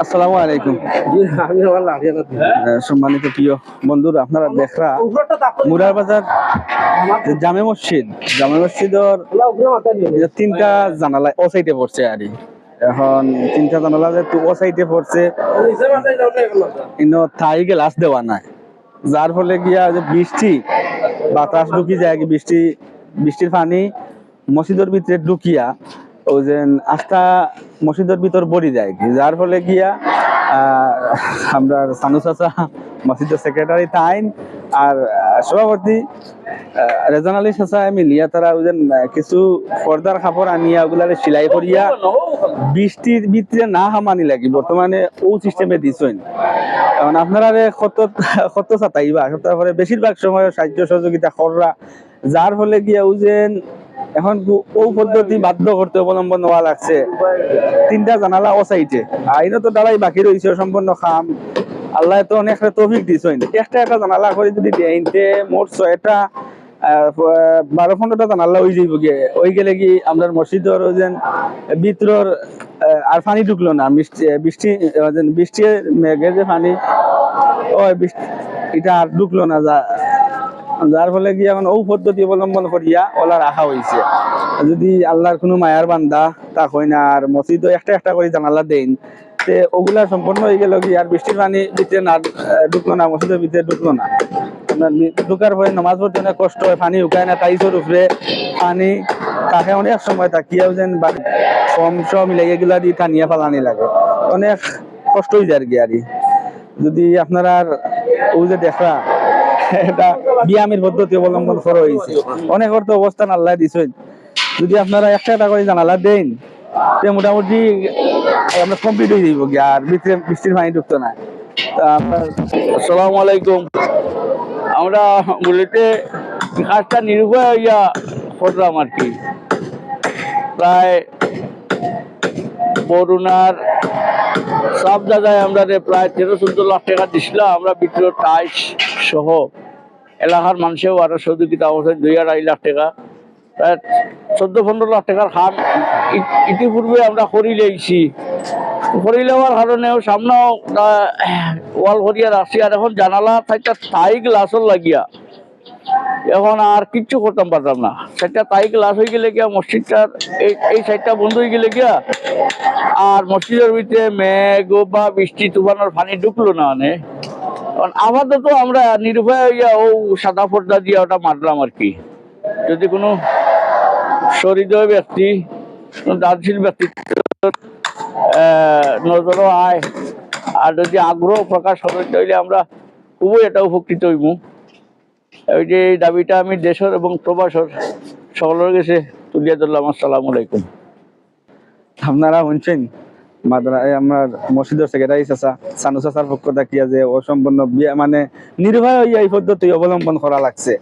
আসসালামু আলাইকুম। সম্মানিত প্রিয় বন্ধুরা, আপনারা দেখরা মুরার বাজার জামে মসজিদর তিনটা জানালা ও সাইডে পড়ছে আর এখন তিনটা জানালা যেহেতু ও সাইডে পড়ছে থাই গ্লাস দেওয়া নাই, যার ফলে গিয়া যে বৃষ্টি বাতাস ঢুকি যায়, বৃষ্টির পানি মসজিদের ভিতরে ঢুকিয়া ও যে আস্থা মসজিদের ভিতর বড়ি যায় কি, যার ফলে গিয়া আমরা সানু চাচা মসজিদের সেক্রেটারি তাইন আর সভাপতি রেজান আলী চাচা মিলিয়া তারা কিছু পর্দার কাপড় আনিয়া ওগুলারে সিলাই করিয়া বৃষ্টির ভিতরে না হামানি লাগি বর্তমানে ও সিস্টেমে দিছেন। কারণ আপনারা কত চাতাইবা, তারপরে বেশিরভাগ সময় সাহায্য সহযোগিতা কররা, যার ফলে গিয়া ওজেন এখন ও পদ্ধতি বাধ্য করতে অবলম্বন হওয়া লাগছে। তিনটা জানালা ও সাইডে আইনও তো দাঁড়াই বাকি রয়েছে সম্পূর্ণ খাম। আল্লাহ তো অনেক তৌফিক দিছেন, একটা জানালা করে যদি দেইতে মোট 6টা 12-15টা জানালা হয়ে যাইব গিয়ে, ওই গেলে কি আমরা মসজিদের ওজেন ভিতর আর পানি ঢুকলো না, বৃষ্টি মেঘের যে পানি ওই এটা আর ঢুকলো না, যার ফলে কি এখন ও পদ্ধতি অবলম্বন করিয়া ওলা রাখা হয়েছে। যদি আল্লাহর কোনো মায়ার বান্দা তা হয় না আর মসজিদও একটা করে জানালা দেন, তে ওগুলা সম্পূর্ণ হয়ে গেল কি আর বৃষ্টির পানি ভিতরে না ঢুকলো না, মসজিদের ভিতরে ঢুকলো না। ঢুকার পরে নামাজ পড়তে অনেক কষ্ট হয়, পানি উকায় না, টাইসের উপরে পানি কাকে অনেক সময় তাকিয়াও যেন কম সব মিলে এগুলা দিয়ে টানিয়া ফালানি লাগে, অনেক কষ্ট হয়ে যায় আর কি। আর যদি আপনারা ও যে দেখা এটা বিয়ামের পদ্ধতি অবলম্বন করা হয়েছে, অনেক অর্থ অবস্থান আল্লাহ দিছেন। যদি আপনারা একটা করে জানালা দেন মোটামুটি আমরা কমপ্লিট হয়ে যাইব কি আর ভিতরে বৃষ্টির পানি ঢুকতো না। আসসালামু আলাইকুম। আমরা বলিতে কাজটা নির্ভয় হইয়া করলাম আর কি। প্রায় বরুণার সব জায়গায় আমরা প্রায় 13-14 লাখ টাকা দিছিলাম। আমরা ভিতরে টাইস সহ এলাকার মানুষেও আরো সহযোগিতা অবস্থায় 2-2.5 লাখ টাকা, প্রায় 14-15 লাখ টাকার হাট ইতিপূর্বে আমরা করি লেগেছি। করি লেওয়ার কারণেও সামনেও ওয়াল করিয়া রাখছি। আর এখন জানালা একটা থাই গ্লাসও লাগিয়া এখন আর কিচ্ছু করতাম পারতাম না। সেটা তাই গ্লাস হয়ে গেলে গিয়া মসজিদটার এই সাইডটা বন্ধ হয়ে গেলে গিয়া আর মসজিদের ভিতরে মেঘ বা বৃষ্টি তুফানোর পানি ঢুকলো না। আপাতত আমরা নির্ভয় হইয়া ও সাদা পর্দা দিয়ে ওটা মারলাম আর কি। যদি কোনো সহৃদয় ব্যক্তি, দানশীল ব্যক্তি নজরও আয় আর যদি আগ্রহ প্রকাশ হবে তাহলে আমরা খুবই এটা উপকৃত হইব। ওই যে এই দাবিটা আমি দেশের এবং প্রবাসের সকলের কাছে তুলিয়া ধরলাম। আসসালামু আলাইকুম। আপনারা শুনছেন আমার মসজিদের সেক্রেটারি চাচা সানু চাচার পক্ষ থাকিয়া যে অসম্পূর্ণ মানে নির্ভয় হইয়া এই পদ্ধতি অবলম্বন করা লাগছে।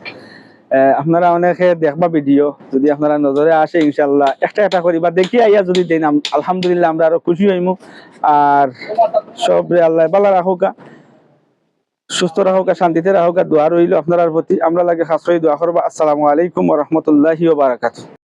আপনারা অনেকে দেখবা ভিডিও, যদি আপনারা নজরে আসে ইনশাল্লাহ একটা করিবা দেখি আইয়া যদি দেন আলহামদুলিল্লাহ আমরা আরো খুশি হইমু। আর সব আল্লাহ ভালো রাখুকা, সুস্থ রাখুকা, শান্তিতে রাখুকা, দোয়া রইল আপনার প্রতি। আমরা লাগে খাস দোয়া করবো। আসসালামু আলাইকুম ওয়া রাহমাতুল্লাহি ওয়া বারাকাতুহু।